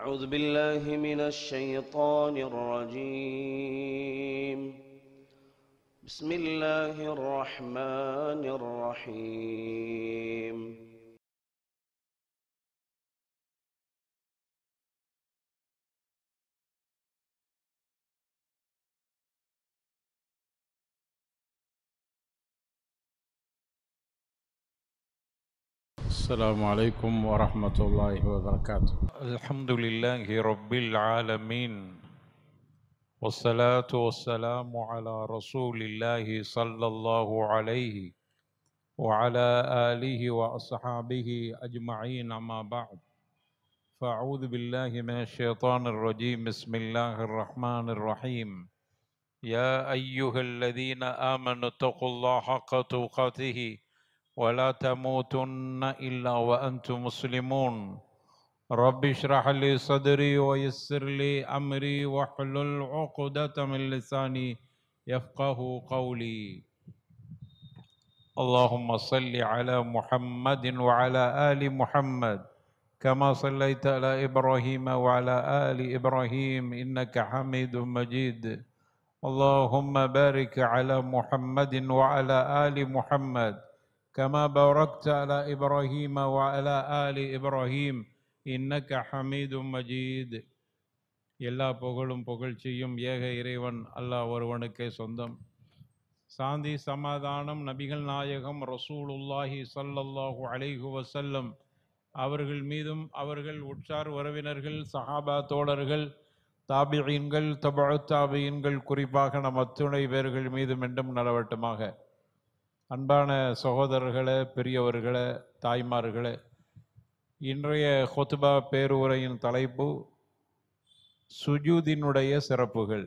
أعوذ بالله من الشيطان الرجيم. بسم الله الرحمن الرحيم. السلام عليكم ورحمة الله وبركاته. الحمد لله رب العالمين والصلاة والسلام على رسول الله صلى الله عليه وعلى آله وأصحابه أجمعين أما بعد فأعوذ بالله من الشيطان الرجيم بسم الله الرحمن الرحيم يا أيها الذين آمنوا اتقوا الله حق تقاته ولا تموتن إلا وأنتم مسلمون رب اشرح لي صدري ويسر لي أمري واحلل عقدة من لساني يفقه قولي اللهم صل على محمد وعلى آل محمد كما صليت على إبراهيم وعلى آل إبراهيم إنك حميد مجيد اللهم بارك على محمد وعلى آل محمد كما باركت على إبراهيم وعلى آل إبراهيم إنك حميد مجيد. எல்லா புகழும் புகழ்ச்சியும் ஏக இறைவன் அல்லாஹ் ஒருவனுக்கே சொந்தம். சாந்தி சமாதானம் நபிகள் நாயகம் ரசூலுல்லாஹி ஸல்லல்லாஹு அலைஹி வஸல்லம் அவர்கள் மீதும் அவர்கள் உற்றார் உறவினர்கள் சஹாபா தோழர்கள் தாபிஈன்கள் தபஉ தாபிஈன்கள் குறிப்பாக நம் அத்துணை பேர்கள் மீதும் என்றும் நலவட்டுமாக. அன்பான சகோதரர்களே, பெரியவர்களே, தாய்மார்களே, இன்றைய ஹுத்பா பேருரையின் தலைப்பு சுஜூதினுடைய சிறப்புகள்.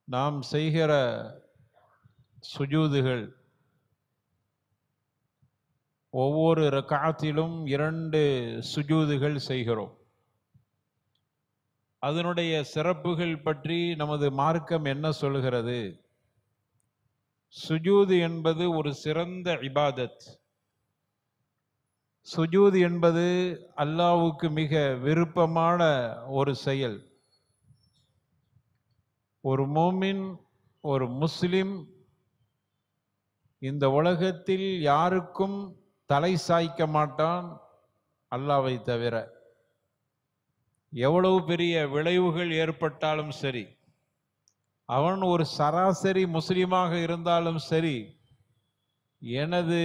நாம் செய்கிற சுஜூதுகள் ஒவ்வொரு ரக்காத்திலும் 2 சுஜூதுகள் செய்கிறோம். அதனுடைய சிறப்புகள் பற்றி நமது மார்க்கம் என்ன சொல்கிறது? சுஜூது என்பது ஒரு சிறந்த இபாதத். சுஜூது என்பது அல்லாஹ்வுக்கு மிக விருப்பமான ஒரு செயல். ஒரு மோமின், ஒரு முஸ்லிம் இந்த உலகத்தில் யாருக்கும் தலை சாய்க்க மாட்டான் அல்லாஹ்வை தவிர. எவ்வளவு பெரிய விளைவுகள் ஏற்பட்டாலும் சரி, அவன் ஒரு சராசரி முஸ்லிமாக இருந்தாலும் சரி, எனது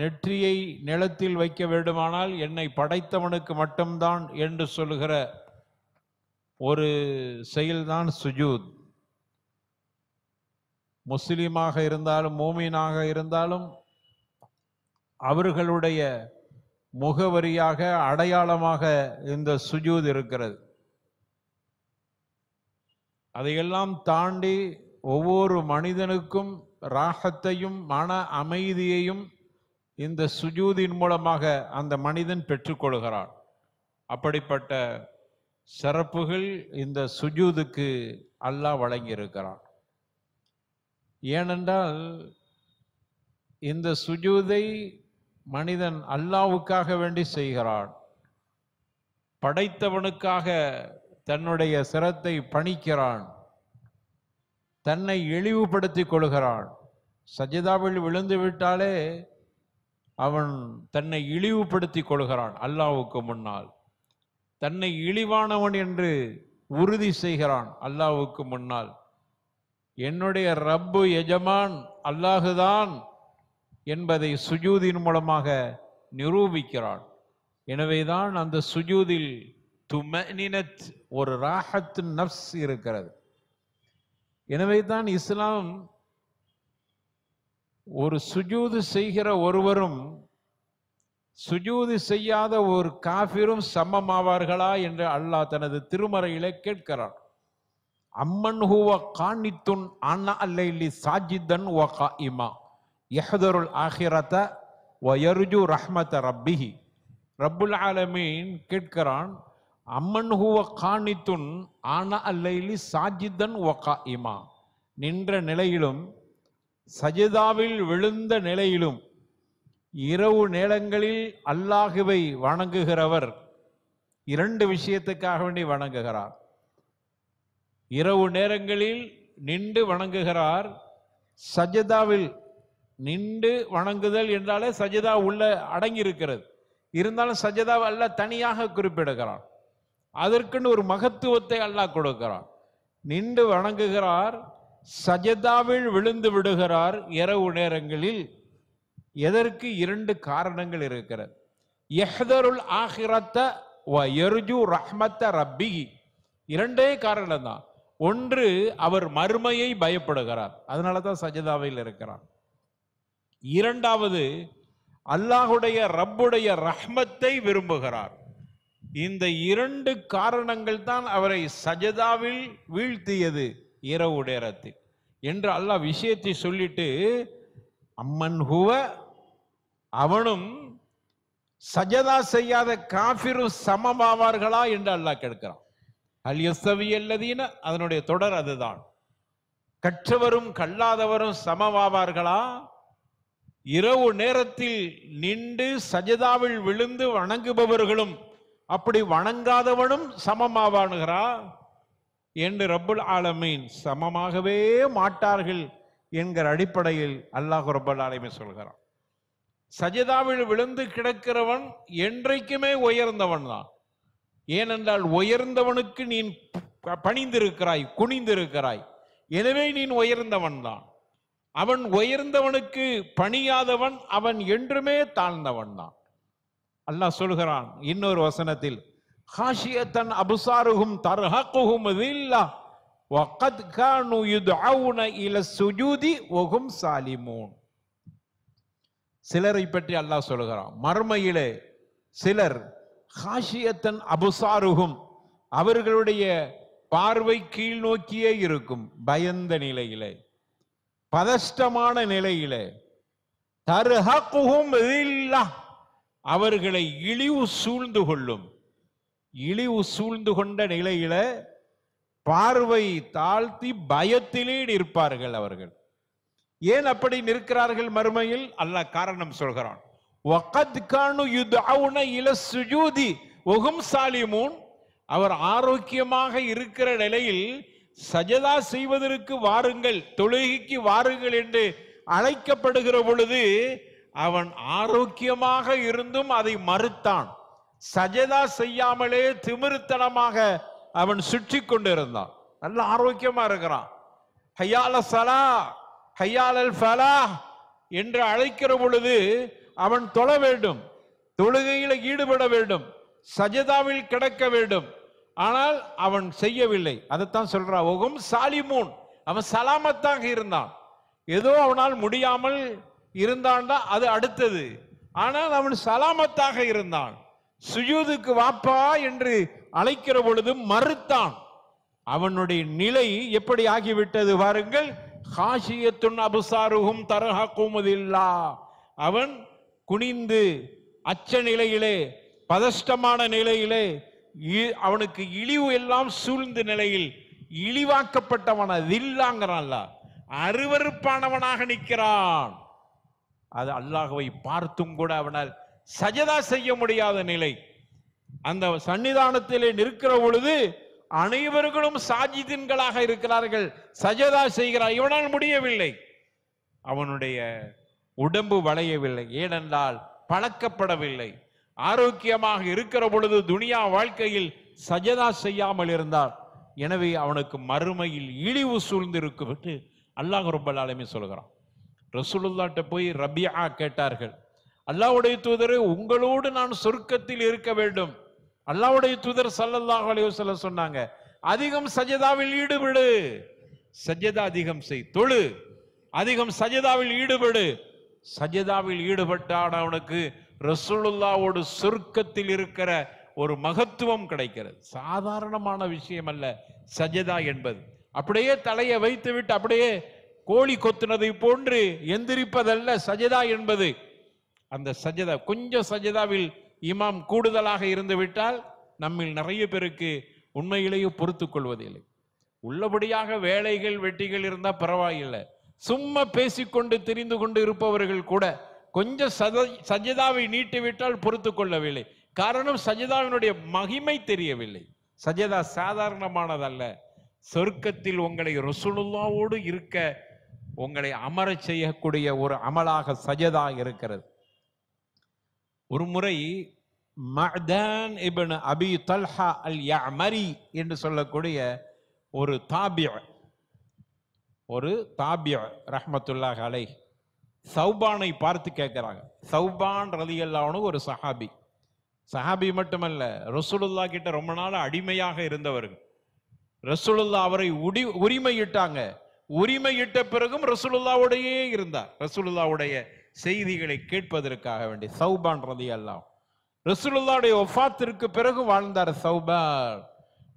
நெற்றியை நிலத்தில் வைக்க வேண்டுமானால் என்னை படைத்தவனுக்கு மட்டும்தான் என்று சொல்லுகிற ஒரு செயல்தான் சுஜூத். முஸ்லிமாக இருந்தாலும் மூமினாக இருந்தாலும் அவர்களுடைய முகவரியாக அடையாளமாக இந்த சுஜூத் இருக்கிறது. அதையெல்லாம் தாண்டி ஒவ்வொரு மனிதனுக்கும் ராகத்தையும் மன அமைதியையும் இந்த சுஜூதின் மூலமாக அந்த மனிதன் பெற்றுக்கொள்கிறான். அப்படிப்பட்ட சிறப்புகள் இந்த சுஜூதுக்கு அல்லாஹ் வழங்கியிருக்கிறான். ஏனென்றால் இந்த சுஜூதை மனிதன் அல்லாஹ்வுக்காக வேண்டி செய்கிறான். படைத்தவனுக்காக தன்னுடைய சிரத்தை பணிக்கிறான், தன்னை இழிவுபடுத்திக் கொள்கிறான். சஜிதாவில் விழுந்து விட்டாலே அவன் தன்னை இழிவுபடுத்திக் கொள்கிறான். அல்லாஹ்வுக்கு முன்னால் தன்னை இழிவானவன் என்று உறுதி செய்கிறான். அல்லாஹ்வுக்கு முன்னால் என்னுடைய ரப்பு எஜமான் அல்லாஹுதான் என்பதை சுஜூதின் மூலமாக நிரூபிக்கிறான். எனவேதான் அந்த சுஜூதில் துமனினத், ஒரு ராஹத் நஃப்ஸ் இருக்கிறது. எனவே தான் இஸ்லாம் ஒரு சுஜூது செய்கிற ஒருவரும் சுஜூது செய்யாத ஒரு காஃபிரும் சமமாவார்களா என்று அல்லாஹ் தனது திருமறையிலே கேட்கிறான். அம்மன் ஹுவ கானித்துன் அன்னா அல்லைலி சாஜிதன் வ காயிமா யஹ்தருல் ஆஹிரத வ யர்ஜு ரஹ்மத ரப்பிஹி. ரப்புல் ஆலமீன் கேட்கிறான், அம்மன் ஹுவ கானித்துன் ஆனா அல்லைலி சாஜிதன் வ காயிமா, நின்ற நிலையிலும் சஜிதாவில் விழுந்த நிலையிலும் இரவு நேரங்களில் அல்லாஹுவை வணங்குகிறவர் 2 விஷயத்துக்காக வேண்டி வணங்குகிறார். இரவு நேரங்களில் நின்று வணங்குகிறார். சஜதாவில் நின்று வணங்குதல் என்றாலே சஜதா உள்ள அடங்கி இருக்கிறது. இருந்தாலும் சஜதாவை அல்லாஹ் தனியாக குறிப்பிடுகிறார். அதற்குன்னு ஒரு மகத்துவத்தை அல்லாஹ் கொடுக்கிறார். நின்று வணங்குகிறார், சஜதாவில் விழுந்து விடுகிறார் இரவு நேரங்களில். எதற்கு? 2 காரணங்கள் இருக்கிறது. யஹ்தருல் ஆகிரத்த வ யர்ஜு ரஹ்மத்த ரப்பிஹி. 2 காரணம் தான். ஒன்று, அவர் மறுமையை பயப்படுகிறார், அதனால தான் சஜதாவில் இருக்கிறார். 2வது, அல்லாஹுடைய ரப்புடைய ரஹ்மத்தை விரும்புகிறார். இந்த 2 காரணங்கள் தான் அவரை சஜதாவில் வீழ்த்தியது இரவு நேரத்தில் என்று அல்லாஹ் விஷயத்தை சொல்லிட்டு, அம்மன் ஹுவ, அவனும் சஜதா செய்யாத காஃபிரும் சமமாவார்களா என்று அல்லாஹ் கேட்கிறான். அல் யஸ்தவி அல்லதீன, அதனுடைய தொடர் அதுதான். கற்றவரும் கல்லாதவரும் சமமாவார்களா? இரவு நேரத்தில் நின்று சஜதாவில் விழுந்து வணங்குபவர்களும் அப்படி வணங்காதவனும் சமமாவானுகிறா என்று ரப்புல் ஆலமீன் சமமாகவே மாட்டார்கள் என்கிற அடிப்படையில் அல்லாஹ் ரப்புல் ஆலமீன் சொல்கிறான். சஜதாவில் விழுந்து கிடக்கிறவன் என்றைக்குமே உயர்ந்தவன் தான். ஏனென்றால் உயர்ந்தவனுக்கு நீ பணிந்திருக்கிறாய், குனிந்திருக்கிறாய், எனவே நீ உயர்ந்தவன் தான். அவன் உயர்ந்தவனுக்கு பணியாதவன் அவன் என்றுமே தாழ்ந்தவன் தான். அல்லாஹ் சொல்கிறான் இன்னொரு வசனத்தில், ஹாஷியத்தன் அபுசாருஹும் தர்ஹகுஹும் தில்லா வகத் கானு யுத்ஊன இல சுஜூதி வஹும் சாலிமூன். சிலரை பற்றி அல்லாஹ் சொல்கிறான், மர்மையிலே சிலர் ஹாஷியத்தன் அபுசாருஹும், அவர்களுடைய பார்வை கீழ் நோக்கியே இருக்கும், பயந்த நிலையிலே, பதஷ்டமான நிலையிலே, தர்ஹகுஹும் தில்லா, அவர்களை இழிவு சூழ்ந்து கொள்ளும். இழிவு சூழ்ந்து கொண்ட நிலையில பார்வை தாழ்த்தி பயத்திலே நிற்பார்கள் அவர்கள். ஏன் அப்படி நிற்கிறார்கள் மறுமையில்? அல்லாஹ் காரணம் சொல்கிறான். வகத் கானு யுத்ஊன இல சுஜூதி வஹும் சாலிமூன். அவர் ஆரோக்கியமாக இருக்கிற நிலையில் சஜதா செய்வதற்கு வாருங்கள், தொழுகைக்கு வாருங்கள் என்று அழைக்கப்படுகிற பொழுது அவன் ஆரோக்கியமாக இருந்தும் அதை மறுத்தான். சஜதா செய்யாமலே திமிருத்தனமாக அவன் சுற்றி கொண்டிருந்தான். நல்ல ஆரோக்கியமா இருக்கிறான். ஹய்யால ஸலா ஹய்யாலல் ஃபலாஹ் என்று அழைக்கிற பொழுது அவன் தொழ வேண்டும், தொழுகையில் ஈடுபட வேண்டும், சஜதாவில் கிடக்க வேண்டும். ஆனால் அவன் செய்யவில்லை. அதைத்தான் சொல்றான், வஹும் சாலிமூன். அவன் சலாமத்தாக இருந்தான். ஏதோ அவனால் முடியாமல் இருந்தான்டா அது அடுத்தது. ஆனால் அவன் சலாமத்தாக இருந்தான். சுஜூதுக்கு வாப்பா என்று அழைக்கிற பொழுது மறுத்தான். அவனுடைய நிலை எப்படி ஆகிவிட்டது பாருங்கள். ஹாஷியத்துன் அபுசாருஹும் தர்ஹகுஹும் தில்லா. அவன் குனிந்து அச்ச நிலையிலே, பதஷ்டமான நிலையிலே, அவனுக்கு இழிவு எல்லாம் சூழ்ந்த நிலையில் இழிவாக்கப்பட்டவன தில்லாங்கிறான்ல, அருவருப்பானவனாக நிற்கிறான். அது அல்லாஹ்வை பார்த்தும் கூட அவனால் சஜதா செய்ய முடியாத நிலை. அந்த சன்னிதானத்திலே நிற்கிற பொழுது அனைவர்களும் சாஜிதின்களாக இருக்கிறார்கள், சஜதா செய்கிறார், இவனால் முடியவில்லை. அவனுடைய உடம்பு வளையவில்லை. ஏனென்றால் பழக்கப்படவில்லை. ஆரோக்கியமாக இருக்கிற பொழுது துனியா வாழ்க்கையில் சஜதா செய்யாமல் இருந்தார். எனவே அவனுக்கு மறுமையில் இழிவு சூழ்ந்திருக்கும் என்று அல்லாஹ் ரப்பல் ஆலமீன் சொல்கிறான். ரசூலுல்லாஹ்ட்ட போய் ரபியா கேட்டார்கள், அல்லாஹ்வுடைய தூதரே, உங்களோடு நான் சொர்க்கத்தில் இருக்க வேண்டும். அல்லாஹ்வுடைய தூதர் ஸல்லல்லாஹு அலைஹி வஸல்லம் சொன்னாங்க, அதிகம் சஜதாவில் ஈடுபடு, சஜதா அதிகம் செய், தொழு, அதிகம் சஜதாவில் ஈடுபடு. சஜதாவில் ஈடுபட்டான் அவனுக்கு ரசூலுல்லாஹ்வோடு சொர்க்கத்தில் இருக்கிற ஒரு மகத்துவம் கிடைக்கிறது. சாதாரணமான விஷயம் அல்ல சஜதா என்பது. அப்படியே தலையை வைத்து விட்டு அப்படியே கோழி கொத்துனதை போன்று எந்திரிப்பதல்ல சஜதா என்பது. அந்த சஜதா, கொஞ்சம் சஜதாவில் இமாம் கூடுதலாக இருந்து விட்டால் நம்மில் நிறைய பேருக்கு உண்மையிலேயே பொறுத்துக் கொள்வதில்லை. உள்ளபடியாக வேலைகள் வெட்டிகள் இருந்தா பரவாயில்லை, சும்மா பேசிக்கொண்டு தெரிந்து கொண்டு இருப்பவர்கள் கூட கொஞ்சம் சஜதாவை நீட்டிவிட்டால் பொறுத்து கொள்ளவில்லை. காரணம் சஜதாவினுடைய மகிமை தெரியவில்லை. சஜதா சாதாரணமானதல்ல. சொர்க்கத்தில் உங்களை ரசூலுல்லாவோடு இருக்க உங்களை அமர செய்யக்கூடிய ஒரு அமலாக சஜதா இருக்கிறது. ஒரு முறை மஅதான் இப்னு அபி தல்ஹா அல் யஅமரி என்று சொல்லக்கூடிய ஒரு தாபிஅ ரஹ்மத்துல்லாஹி அலைஹி சௌபானை பார்த்து கேட்கிறாங்க. சௌபான் ரலியல்லாஹு அன்ஹு ஒரு சஹாபி மட்டுமல்ல, ரசூலுல்லாஹ் கிட்ட ரொம்ப நாள் அடிமையாக இருந்தவர்கள். ரசூலுல்லாஹ் அவரை உரிமையிட்டாங்க. உரிமையிட்ட பிறகும் ரசூலுல்லாஹ்வோடையே இருந்தார், ரசூலுல்லாஹ்வுடைய செய்திகளை கேட்பதற்காக வேண்டி. சௌபான் ரலியல்லாஹு ரசூலுல்லாஹ்வுடைய வஃபாத்திற்கு பிறகு வாழ்ந்தார் சௌபான்.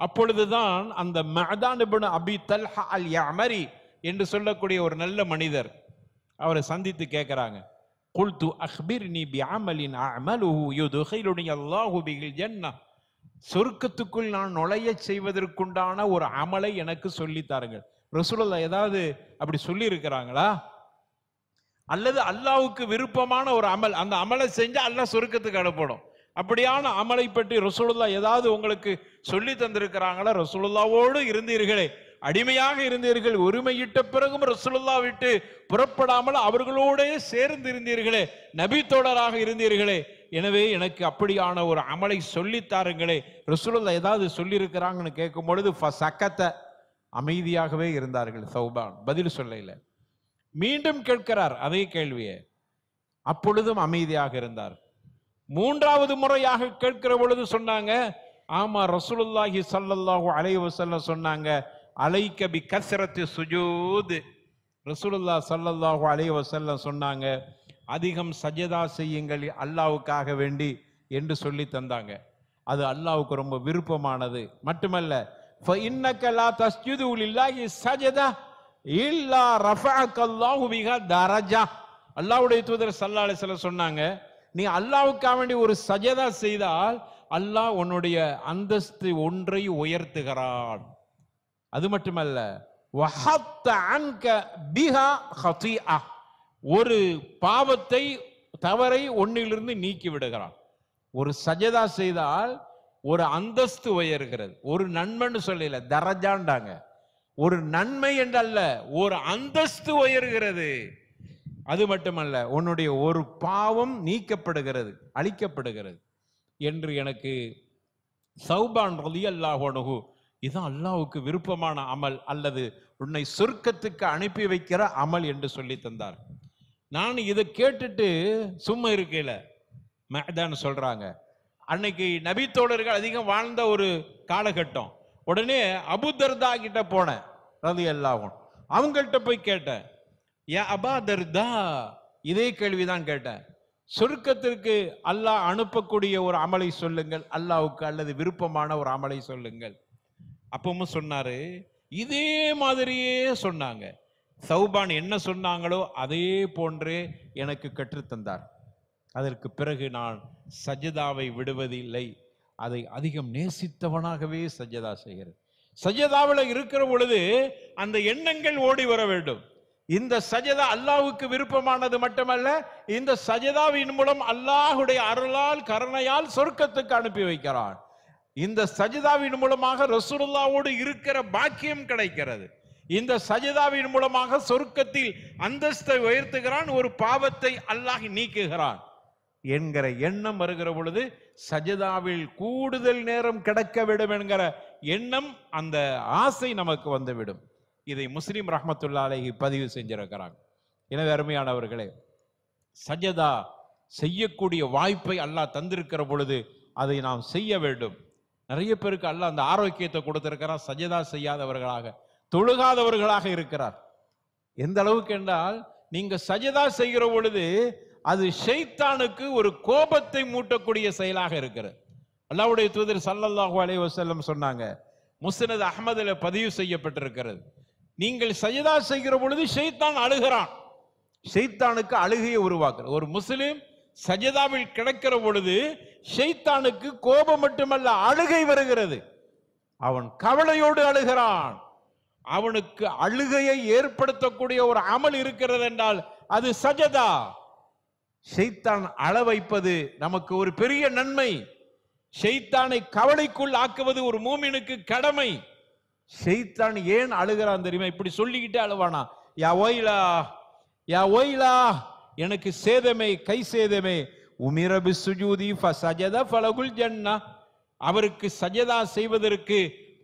அப்பொழுதுதான் அந்த மஅதான் இப்னு அபி தல்ஹா அல் யஅமரி என்று சொல்லக்கூடிய ஒரு நல்ல மனிதர் அவரை சந்தித்து கேட்கிறாங்க. குல்து அக்பிர்னி பிஅமலின் அஅமலுஹு யுத்கிலுனி அல்லாஹு பில் ஜன்னah. சொர்க்கத்துக்குள் நான் நுழைய செய்வதற்குண்டான ஒரு அமலை எனக்கு சொல்லி தாருங்கள். ரசூலுல்லாஹ் ஏதாவது அப்படி சொல்லி இருக்கிறாங்களா? அல்லது அல்லாஹ்வுக்கு விருப்பமான ஒரு அமல், அந்த அமலை செஞ்சா அல்லாஹ் சொர்க்கத்துக்கு அனுப்பணும், அப்படியான அமலை பற்றி ரசூலுல்லாஹ் ஏதாவது உங்களுக்கு சொல்லி தந்திருக்கிறாங்களா? ரசூலுல்லாஹ்வோடு இருந்தீர்களே, அடிமையாக இருந்தீர்கள், உரிமையிட்ட பிறகும் ரசூலுல்லாஹ் விட்டு புறப்படாமல் அவர்களோடே சேர்ந்து இருந்தீர்களே, நபி தோழராக இருந்தீர்களே, எனவே எனக்கு அப்படியான ஒரு அமலை சொல்லித்தாருங்களே, ரசூலுல்லாஹ் ஏதாவது சொல்லி இருக்கிறாங்கன்னு கேட்கும் பொழுது ஃபஸகத, அமைதியாகவே இருந்தார்கள். சௌபான் பதில் சொல்லல. மீண்டும் கேட்கிறார் அதே கேள்வியை, அப்பொழுதும் அமைதியாக இருந்தார். மூன்றாவது முறையாக கேட்கிற பொழுது சொன்னாங்க, ஆமா ரசூலுல்லாஹி ஸல்லல்லாஹு அலைஹி வஸல்லம் சொன்னாங்க, அலைக பி கஸ்ரத்தி சுஜூத். ரசூலுல்லாஹ் ஸல்லல்லாஹு அலைஹி வஸல்லம் சொன்னாங்க, அதிகம் சஜதா செய்யுங்கள் அல்லாஹ்வுக்காக வேண்டி என்று சொல்லி தந்தாங்க. அது அல்லாஹ்வுக்கு ரொம்ப விருப்பமானது. மட்டுமல்ல, فإنك لا تسجد لله سجدة إلا رفعك الله بها درجة. அல்லாஹ்வுடைய தூதர் ஸல்லல்லாஹு அலைஹி வஸல்லம் சொன்னாங்க, நீ அல்லாஹ்வுக்காக வேண்டி ஒரு சஜதா செய்தால் அல்லாஹ் உன்னுடைய அந்தஸ்து ஒன்றை உயர்த்துகிறான். அது மட்டுமல்ல, வஹத்த அன்க பிஹா ஹதீஆ, ஒரு பாவத்தை தவறை ஒன்னிலிருந்து நீக்கி விடுகிறான். ஒரு சஜதா செய்தால் ஒரு அந்தஸ்து உயர்கிறது. ஒரு நன்மைன்னு சொல்லல, தரஜாண்டாங்க. ஒரு நன்மை என்றல்ல, ஒரு அந்தஸ்து உயர்கிறது. அது மட்டுமல்ல, உன்னுடைய ஒரு பாவம் நீக்கப்படுகிறது, அழிக்கப்படுகிறது என்று எனக்கு சௌபான் ரலியல்லாஹு அன்ஹு, இதுதான் அல்லாஹ்வுக்கு விருப்பமான அமல் அல்லது உன்னை சொர்க்கத்துக்கு அனுப்பி வைக்கிற அமல் என்று சொல்லி தந்தார். நான் இதை கேட்டுட்டு சும்மா இருக்கல. மஅதான் சொல்றாங்க, அன்னைக்கு நபி தோழர்கள் அதிகம் வாழ்ந்த ஒரு காலகட்டம். உடனே அபூ தர்தா கிட்ட போனேன் ரலியல்லாஹு அன்ஹு. அவங்கள்ட்ட போய் கேட்டேன், யா அபா தர்தா, இதே கேள்விதான் கேட்டேன், சொர்க்கத்திற்கு அல்லாஹ் அனுப்பக்கூடிய ஒரு அமலை சொல்லுங்கள், அல்லாஹ்வுக்கு அல்லது விருப்பமான ஒரு அமலை சொல்லுங்கள். அப்பவும் சொன்னாரு, இதே மாதிரியே சொன்னாங்க. சௌபான் என்ன சொன்னாங்களோ அதே போன்றே எனக்கு கற்றுத்தந்தார். அதற்கு பிறகு நான் சஜதாவை விடுவதில்லை, அதை அதிகம் நேசித்தவனாகவே சஜதா செய்கிறேன். சஜதாவில் இருக்கிற பொழுது அந்த எண்ணங்கள் ஓடி வர வேண்டும். இந்த சஜதா அல்லாஹ்வுக்கு விருப்பமானது மட்டுமல்ல, இந்த சஜதாவின் மூலம் அல்லாஹ்வுடைய அருளால் கருணையால் சொர்க்கத்துக்கு அனுப்பி வைக்கிறான். இந்த சஜதாவின் மூலமாக ரசூலுல்லாஹ்வோடு இருக்கிற பாக்கியம் கிடைக்கிறது. இந்த சஜதாவின் மூலமாக சொர்க்கத்தில் அந்தஸ்தை உயர்த்துகிறான், ஒரு பாவத்தை அல்லாஹ் நீக்குகிறான் என்கிற எண்ணம் வருகிற பொழுது சஜதாவில் கூடுதல் நேரம் கிடக்க விடும் என்கிற எண்ணம், அந்த ஆசை நமக்கு வந்துவிடும். இதை முஸ்லிம் ரஹ்மத்துல்லாஹி அலைஹி பதிவு செஞ்சிருக்கிறாங்க. எனவே அருமையானவர்களே, சஜதா செய்யக்கூடிய வாய்ப்பை அல்லாஹ் தந்திருக்கிற பொழுது அதை நாம் செய்ய வேண்டும். நிறைய பேருக்கு அல்லாஹ் அந்த ஆரோக்கியத்தை கொடுத்திருக்கிறார், சஜதா செய்யாதவர்களாக, தொழுகாதவர்களாக இருக்கிறார். எந்த அளவுக்கு என்றால், நீங்க சஜதா செய்கிற பொழுது அது ஷைத்தானுக்கு ஒரு கோபத்தை மூட்டக்கூடிய செயலாக இருக்கிறது. அல்லாஹ்வுடைய தூதர் ஸல்லல்லாஹு அலைஹி வஸல்லம் சொன்னாங்க, முஸ்னத் அஹ்மதுல பதிவு செய்யப்பட்டிருக்கிறது, நீங்கள் சஜதா செய்கிற பொழுது ஷைத்தான் அழுகிறான். ஷைத்தானுக்கு அழுகையை உருவாக்குற ஒரு முஸ்லிம் சஜதாவில் கிடக்கிற பொழுது ஷைத்தானுக்கு கோபம் மட்டுமல்ல, அழுகை வருகிறது. அவன் கவலையோடு அழுகிறான். அவனுக்கு அழுகையை ஏற்படுத்தக்கூடிய ஒரு அமல் இருக்கிறது என்றால் அது சஜதா. ஷைத்தான் அழ வைப்பது நமக்கு ஒரு பெரிய நன்மை. ஷைத்தானை கவலைக்குள் ஆக்குவது ஒரு மூமினுக்கு கடமை. ஷைத்தான் ஏன் அழுகிறான் தெரியுமா? இப்படி சொல்லிக்கிட்டே அழுவானா, யா ஒயிலா யா ஒயிலா, எனக்கு சேதமே, கை சேதமே. உமிர பிஸ்ஸுஜூதி ஃபஸஜத ஃபலகுல் ஜன்னா, அவருக்கு சஜதா செய்வதற்கு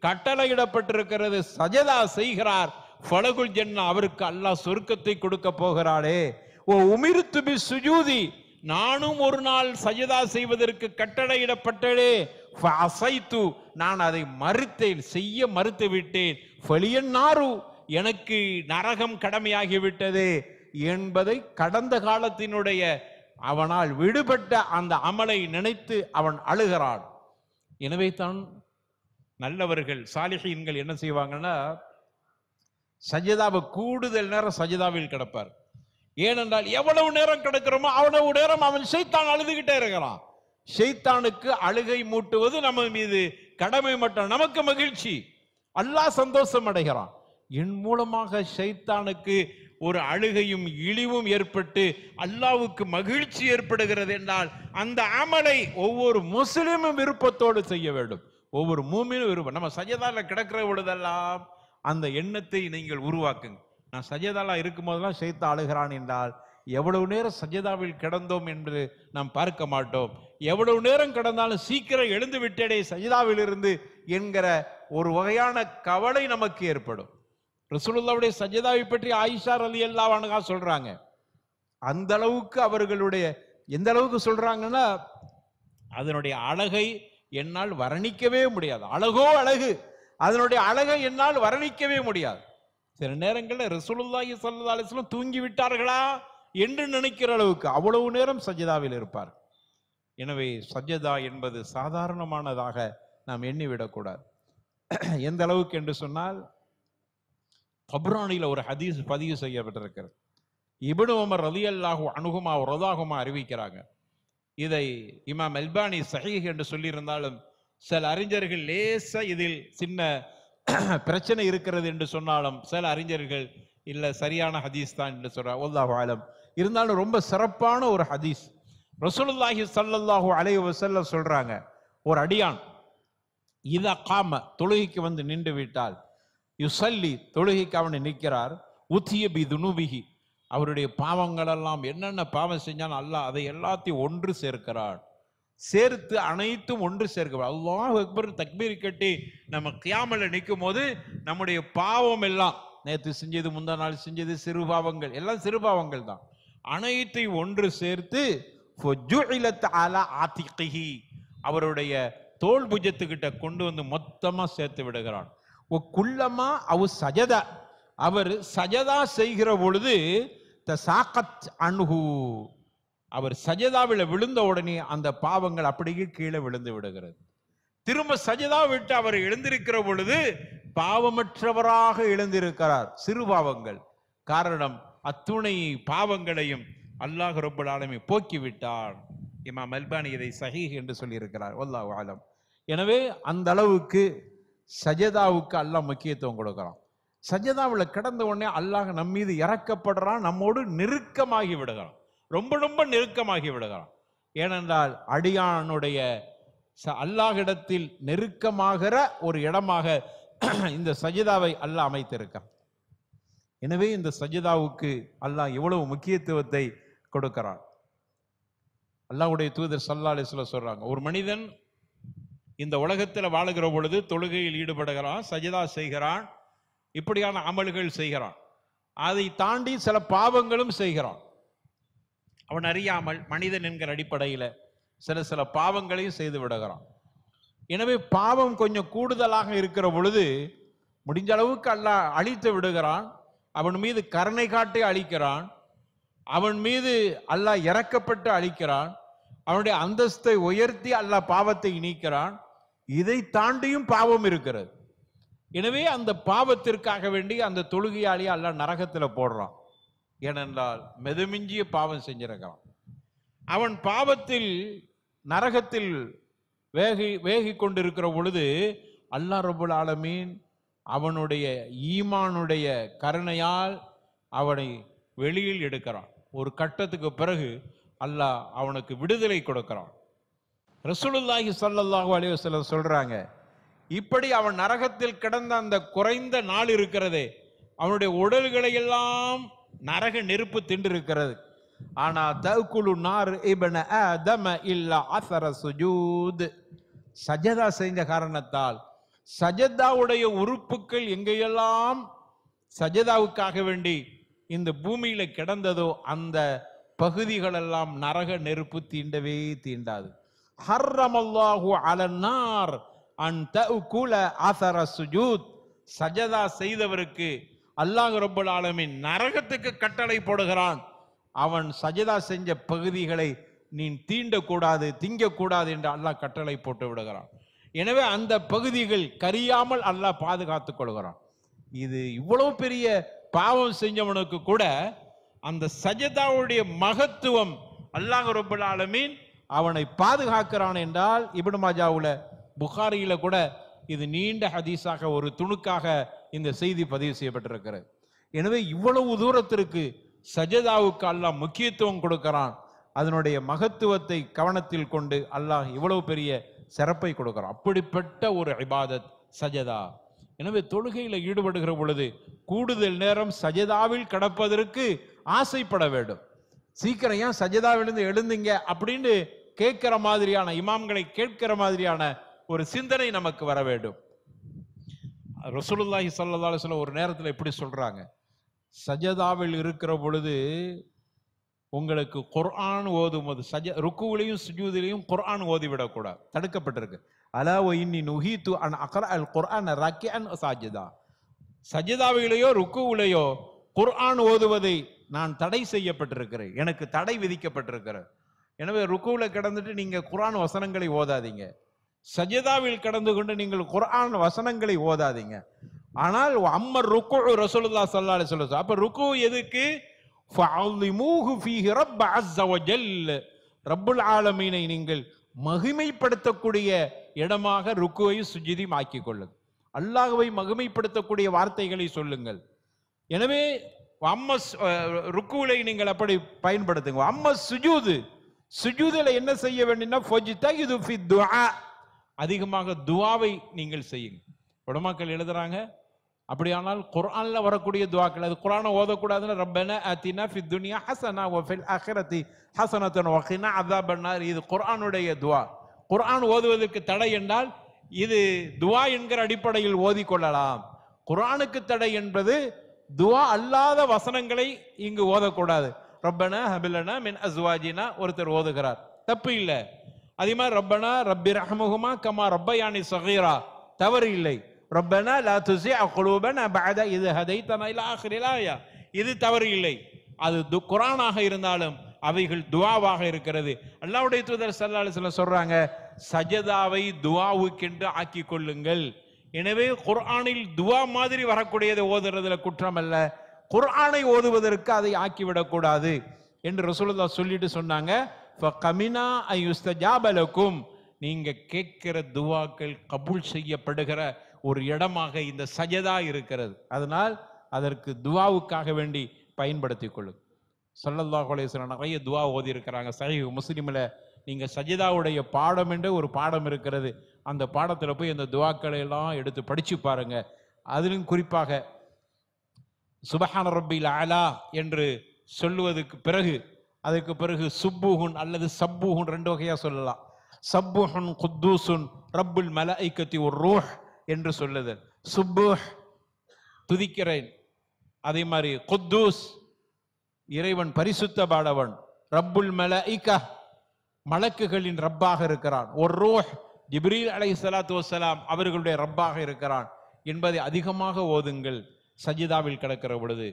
கட்டளையிடப்பட்டிருக்கிறது, சஜதா செய்கிறார். ஃபலகுல் ஜன்னா, அவருக்கு அல்லாஹ் சொர்க்கத்தை கொடுக்க போகிறாரே. ஓ உமிர்து பிஸ்ஸுஜூதி, நானும் ஒரு நாள் சஜதா செய்வதற்கு கட்டளையிடப்பட்டதே. ஃபஅஸைது, நான் அதை மறுத்தேன், செய்ய மறுத்து விட்டேன். ஃபலியன்னாரு, எனக்கு நரகம் கடமையாகிவிட்டது என்பதை கடந்த காலத்தினுடைய அவனால் விடுபட்ட அந்த அமலை நினைத்து அவன் அழுகிறான். எனவே தான் நல்லவர்கள் சாலிஹீன்கள் என்ன செய்வாங்கன்னா, சஜதாவை கூடுதல் நேரம் சஜதாவில் கிடப்பார். ஏனென்றால் எவ்வளவு நேரம் கிடக்கிறோமோ அவ்வளவு நேரம் அவன் ஷைத்தான் அழுதுகிட்டே இருக்கிறான். ஷைத்தானுக்கு அழுகை மூட்டுவது நம்ம மீது கடமை மட்டும், நமக்கு மகிழ்ச்சி, அல்லாஹ் சந்தோஷம் அடைகிறான். என் மூலமாக ஷைத்தானுக்கு ஒரு அழுகையும் இழிவும் ஏற்பட்டு அல்லாஹ்வுக்கு மகிழ்ச்சி ஏற்படுகிறது என்றால் அந்த அமலை ஒவ்வொரு முஸ்லிமும் விருப்பத்தோடு செய்ய வேண்டும். ஒவ்வொரு மூமினும் விருப்பம். நம்ம சஜதால கிடக்கிற பொழுதெல்லாம் அந்த எண்ணத்தை நீங்கள் உருவாக்குங்க. நான் சஜதாலா இருக்கும் போதெல்லாம் ஷைத்தான் அழுகிறான் என்றால் எவ்வளவு நேரம் சஜதாவில் கிடந்தோம் என்று நாம் பார்க்க மாட்டோம். எவ்வளவு நேரம் கிடந்தாலும் சீக்கிரம் எழுந்து விட்டேடே சஜதாவில் இருந்து என்கிற ஒரு வகையான கவலை நமக்கு ஏற்படும். ரசூலுல்லாஹ்வுடைய சஜதாவை பற்றி ஆயிஷா ரலியல்லாஹு அன்ஹா சொல்றாங்க. அந்த அளவுக்கு அவர்களுடைய எந்த அளவுக்கு சொல்றாங்கன்னா, அதனுடைய அழகை என்னால் வர்ணிக்கவே முடியாது. அழகோ அழகு, அதனுடைய அழகை என்னால் வர்ணிக்கவே முடியாது. சில நேரங்களில் ரசூலுல்லாஹி ஸல்லல்லாஹு அலைஹி வஸல்லம் தூங்கி விட்டார்களா என்று நினைக்கிற அளவுக்கு அவ்வளவு நேரம் சஜதாவில் இருப்பார். எனவே சஜதா என்பது சாதாரணமானதாக நாம் எண்ணிவிடக்கூடாது. எந்த அளவுக்கு என்று சொன்னால், தப்ரானில ஒரு ஹதீஸ் பதிவு செய்யப்பட்டிருக்கிறது. இப்னு உமர் ரலியல்லாஹு அன்ஹுமா ரதாஹுமா அறிவிக்கிறாங்க. இதை இமாம் அல்பானி சஹீஹ் என்று சொல்லியிருந்தாலும் சில அறிஞர்கள் லேச இதில் சின்ன பிரச்சனை இருக்கிறது என்று சொன்னாலும் சில அறிஞர்கள் இல்ல சரியான ஹதீஸ் தான் என்று சொல்றாங்க. வல்லாஹு ஆலம். இருந்தாலும் ரொம்ப சிறப்பான ஒரு ஹதீஸ். ரசூலுல்லாஹி ஸல்லல்லாஹு அலைஹி வஸல்லம் சொல்றாங்க, ஒரு அடியான் இதா காம, தொழுகைக்கு வந்து நின்று விட்டால், யுசல்லி, தொழுகைக்கு அவனை நிற்கிறார், உத்திய பி துனுபிஹி, அவருடைய பாவங்கள் எல்லாம் என்னென்ன பாவம் செஞ்சாலும் அல்லாஹ் அதை எல்லாத்தையும் ஒன்று சேர்க்கிறார். சேர்த்து அனைத்தும் ஒன்று சேர்க்கிறார். அல்லாஹ் அக்பர் தக்பீர் கட்டி நம்ம கியாமல நிற்கும் போது நம்முடைய பாவம் எல்லாம், நேற்று செஞ்சது, முந்தா நாள் செஞ்சது, சிறு பாவங்கள் எல்லாம் சிறு பாவங்கள் தான், அனைத்தையும் ஒன்று சேர்த்து அவருடைய தோல் புஜத்துக்கிட்ட கொண்டு வந்து மொத்தமா சேர்த்து விடுகிறான். குல்லமா அவ சஜதா, அவர் சஜதா செய்கிற பொழுது தசாகத் அன்ஹு, அவர் சஜதாவில் விழுந்த உடனே அந்த பாவங்கள் அப்படியே கீழே விழுந்து விடுகிறது. திரும்ப சஜதா விட்டு அவர் எழுந்திருக்கிற பொழுது பாவமற்றவராக எழுந்திருக்கிறார். சிறு பாவங்கள் காரணம் அத்துணை பாவங்களையும் அல்லாஹ் ரப்பல் ஆலமீன் போக்கி விட்டார். இமாம் அல்பானி இதை சஹீஹ் என்று சொல்லியிருக்கிறார். வல்லாஹு ஆலம். எனவே அந்த அளவுக்கு சஜதாவுக்கு அல்லாஹ் முக்கியத்துவம் கொடுக்கிறான். சஜதாவில் கிடந்த உடனே அல்லாஹ் நம் மீது இறக்கப்படுறான், நம்மோடு நெருக்கமாகி விடுகிறான், ரொம்ப ரொம்ப நெருக்கமாகி விடுகிறான். ஏனென்றால் அடியானுடைய அல்லாஹ்விடத்தில் நெருக்கமாகிற ஒரு இடமாக இந்த சஜதாவை அல்லாஹ் அமைத்திருக்கான். எனவே இந்த சஜதாவுக்கு அல்லாஹ் எவ்வளவு முக்கியத்துவத்தை கொடுக்கிறான். அல்லாஹ்வுடைய தூதர் ஸல்லல்லாஹு அலைஹி வஸல்லம் சொல்றாங்க, ஒரு மனிதன் இந்த உலகத்தில் வாழுகிற பொழுது தொழுகையில் ஈடுபடுகிறான், சஜதா செய்கிறான், இப்படியான அமல்கள் செய்கிறான், அதை தாண்டி சில பாவங்களும் செய்கிறான். அவன் அறியாமல் மனிதன் என்கிற அடிப்படையில் சில பாவங்களையும் செய்து விடுகிறான். எனவே பாவம் கொஞ்சம் கூடுதலாக இருக்கிற பொழுது முடிஞ்ச அளவுக்கு அல்லாஹ் அழித்து விடுகிறான். அவன் மீது கருணை காட்டி அழிக்கிறான். அவன் மீது அல்லாஹ் இறக்கப்பட்டு அழிக்கிறான். அவனுடைய அந்தஸ்தை உயர்த்தி அல்லாஹ் பாவத்தை நீக்கிறான். இதை தாண்டியும் பாவம் இருக்கிறது. எனவே அந்த பாவத்திற்காக வேண்டி அந்த தொழுகையாளி அல்லாஹ் நரகத்தில் போடுறான். ஏனென்றால் மெதுமிஞ்சிய பாவம் செஞ்சிருக்கிறான். அவன் பாவத்தில் நரகத்தில் வேகி கொண்டிருக்கிற பொழுது அல்லாஹ் ரப்பல் ஆலமீன் அவனுடைய ஈமானுடைய கருணையால் அவனை வெளியில் எடுக்கிறான். ஒரு கட்டத்துக்கு பிறகு அல்லாஹ் அவனுக்கு விடுதலை கொடுக்கிறான். ரசூலுல்லாஹி ஸல்லல்லாஹு அலைஹி வஸல்லம் சொல்றாங்க, இப்படி அவன் நரகத்தில் கிடந்த அந்த குறைந்த நாள் இருக்கிறதே, அவனுடைய உடல்களை எல்லாம் நரக நெருப்பு திண்டிருக்கிறது. ஆனா தஅகுலு நார் இப்ன ஆதம இல்லா அஸர சுஜூத், சஜதா செஞ்ச காரணத்தால் சஜதாவுடைய உறுப்புகள் எங்கெல்லாம் சஜதாவுக்காக வேண்டி இந்த பூமியில கிடந்ததோ அந்த பகுதிகள் எல்லாம் நரக நெருப்பு தீண்டவே தீண்டாது. ஹர்ரமல்லாஹு அலன்னார் அன் தஅகுல அஸர சுஜூத், சஜதா செய்தவருக்கு அல்லாஹ் ரப்பல் ஆலமீன் நரகத்துக்கு கட்டளை போடுகிறான், அவன் சஜதா செஞ்ச பகுதிகளை நீ தீண்டக்கூடாது, திங்கக்கூடாது என்று அல்லாஹ் கட்டளை போட்டு விடுகிறான். எனவே அந்த பகுதிகள் கரியாமல் அல்லாஹ் பாதுகாத்துக் கொள்கிறான். இது இவ்வளவு பெரிய பாவம் செஞ்சவனுக்கு கூட அந்த சஜதாவுடைய மகத்துவம் அல்லாஹ் ரப்பல் ஆலமீன் அவனை பாதுகாக்கிறான் என்றால், இப்னு மாஜாவுல புகாரியில கூட இது நீண்ட ஹதீஸாக ஒரு துணுக்காக இந்த செய்தி பதிவு செய்யப்பட்டிருக்கிறது. எனவே இவ்வளவு தூரத்திற்கு சஜதாவுக்கு அல்லாஹ் முக்கியத்துவம் கொடுக்கிறான். அதனுடைய மகத்துவத்தை கவனத்தில் கொண்டு அல்லாஹ் இவ்வளவு பெரிய சிறப்பை கொடுக்கிறான். அப்படிப்பட்ட ஒரு இபாதத் சஜதா. எனவே தொழுகையில ஈடுபடுகிற பொழுது கூடுதல் நேரம் சஜதாவில் கடப்பதற்கு ஆசைப்பட வேண்டும். சீக்கிரம் ஏன் சஜதாவிலிருந்து எழுந்துங்க அப்படின்னு கேட்கிற மாதிரியான, இமாம்களை கேட்கிற மாதிரியான ஒரு சிந்தனை நமக்கு வர வேண்டும். ரசூலுல்லாஹி ஸல்லல்லாஹு அலைஹி வஸல்லம் ஒரு நேரத்தில் எப்படி சொல்றாங்க, சஜதாவில் இருக்கிற பொழுது உங்களுக்கு குர்ஆன் ஓதும்போது ருக்குவிலையும் சுஜூதிலையும் குர்ஆன் ஓதிவிடக்கூடாது, தடுக்கப்பட்டிருக்கு. அலா வ இன்னி நுஹீது அன் அக்ரா அல் குர்ஆன ராக்கிஅன் சாஜிதா, சஜதாவிலேயோ ருக்குவிலேயோ குர்ஆன் ஓதுவதை நான் தடை செய்யப்பட்டிருக்கிறேன், எனக்கு தடை விதிக்கப்பட்டிருக்கிறது. எனவே ருக்குவில கிடந்துட்டு நீங்க குர்ஆன் வசனங்களை ஓதாதீங்க, சஜதாவில் கடந்து கொண்டு நீங்கள் குர்ஆன் வசனங்களை ஓதாதீங்க. ஆனால் அம்மர் ருக்கு ரசூலுல்லாஹி ஸல்லல்லாஹு அலைஹி வஸல்லம், அப்ப ருக்கு எதுக்கு? ஃபஅலிமூஹு ஃபீஹி ரப்ப அஸ்ஸ வஜல், ரப்புல் ஆலமீனை நீங்கள் மகிமைப்படுத்தக்கூடிய இடமாக ருக்குவையும் சுஜூதையும் ஆக்கிக் கொள்ளுங்கள், அல்லாஹ்வை மகிமைப்படுத்தக்கூடிய வார்த்தைகளை சொல்லுங்கள். எனவே ருக்குவை நீங்கள் அப்படி பயன்படுத்துங்க. அம்ம சுஜூது, சுஜூதில் என்ன செய்ய வேண்டும்னா ஃபஜ்தஹிது ஃபி துஆ, அதிகமாக துஆவை நீங்கள் செய்யுங்க. உலமாக்கள் எழுதுறாங்க, அப்படியானால் குர்ஆன்ல வரக்கூடிய துஆக்கள், அது குர்ஆனை ஓதக்கூடாதுன்னா ரப்பனா ஆத்தினா ஃபித் துன்யா ஹஸனா வ ஃபில் ஆখিরাতি ஹஸனத்தன் வ கினா அஸாபன்னார், இது குர்ஆனுடைய துஆ. குர்ஆன் ஓதுவதற்கு தடை என்றால் இது துஆ என்கிற அடிப்படையில் ஓதிக்கொள்ளலாம். குர்ஆனுக்கு தடை என்பது துஆ அல்லாத வசனங்களை இங்கு ஓதக்கூடாது. ரப்பனா ஹபிலனா மின் அஸ்வாஜினா ஒருத்தர் ஓதுகிறார், தப்பு இல்லை. அதே மாதிரி ரப்பனா ரப்பி ரஹ்மஹுமா கமா ரப்பயானி ஸகீரா, தவறு இல்லை. ரப்பனா லா துஸிஅ குலூபனா பஅத இத் ஹதைதனா இலா ஆখিরিல் ஆயா, இது தவறு இல்லை. அது குர்ஆனாக இருந்தாலும் அவைகள் துஆவாக இருக்கிறது. அல்லாஹ்வுடைய தூதர் ஸல்லல்லாஹு அலைஹி வஸல்லம் சொல்றாங்க, சஜதாவை துஆவுக்கென்று ஆக்கிக் கொள்ளுங்கள். எனவே குர்ஆனில் துஆ மாதிரி வரக்கூடியதை ஓதுறதுல குற்றம் அல்ல, குர்ஆனை ஓதுவதற்கு அதை ஆக்கிவிடக்கூடாது என்று ரசூலுல்லாஹ் சொல்லிட்டு சொன்னாங்க, ஃபகமினா அயுஸ்தஜாப லகும், நீங்க கேட்கிற துஆக்கள் கபூல் செய்யப்படுகிற ஒரு இடமாக இந்த சஜதா இருக்கிறது. அதனால் அதற்கு துஆவுக்காக வேண்டி பயன்படுத்திக் கொள்ளுங்க. ஸல்லல்லாஹு அலைஹி வஸல்லம் நிறைய துஆ ஓதி இருக்கிறாங்க. சஹீஹ் முஸ்லிம்ல நீங்க சஜதாவுடைய பாடம் என்று ஒரு பாடம் இருக்கிறது, அந்த பாடத்துல போய் அந்த துஆக்களை எல்லாம் எடுத்து படிச்சு பாருங்க. அதிலும் குறிப்பாக சுபஹான ரப்பில் அலா என்று சொல்லுவதற்கு பிறகு, அதுக்கு பிறகு சுப்புஹுன் அல்லது சப்புஹுன் ரெண்டு வகையா சொல்லலாம். சப்புஹுன் குத்தூசுன் ரப்புல் மலாயிகத்தி ஒரு ரூஹ் என்று சொல்லுதல். சுப்புஹ் துதிக்கிறேன், அதே மாதிரி குத்தூஸ் இறைவன் பரிசுத்தமானவன், ரப்புல் மலாயிகா மலக்குகளின் ரப்பாக இருக்கிறான், ஒரு ரூஹ் ஜிப்ரீல் அலைஹிஸ்ஸலாத்து வஸ்ஸலாம் அவர்களுடைய ரப்பாக இருக்கிறான் என்பதை அதிகமாக ஓதுங்கள் சஜிதாவில் கிடக்கிற பொழுது.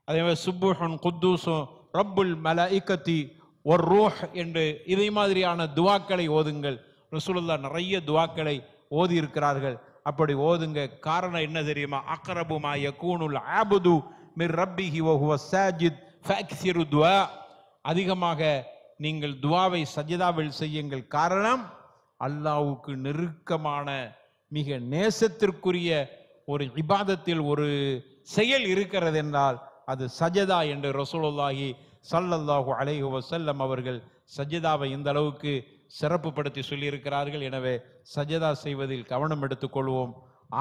அதே மாதிரி சுப்புஹுன் குத்தூசுன் ரப்புல் மலாயிகத்தி ஒரு ரூஹ் என்று இதே மாதிரியான துஆக்களை ஓதுங்கள். ரசூலுல்லாஹ் நிறைய துஆக்களை ஓதி இருக்கிறார்கள், அப்படி ஓதுங்க. காரணம் என்ன தெரியுமா? அக்ரபு மா யகூனுல் ஆபுது மிர் ரப்பிஹி வ ஹுவ சாஜித் ஃபக்ஸிரு துஆ, அதிகமாக நீங்கள் துஆவை சஜிதாவில் செய்யுங்கள். காரணம் அல்லாஹ்வுக்கு நெருக்கமான மிக நேசத்திற்குரிய ஒரு இபாதத்தில் ஒரு செயல் இருக்கிறது என்றால் அது சஜதா என்று ரசூலுல்லாஹி ஸல்லல்லாஹு அலைஹி வஸல்லம் அவர்கள் சஜிதாவை இந்த அளவுக்கு சிறப்பு படுத்தி சொல்லியிருக்கிறார்கள். எனவே சஜதா செய்வதில் கவனம் எடுத்துக்கொள்வோம்,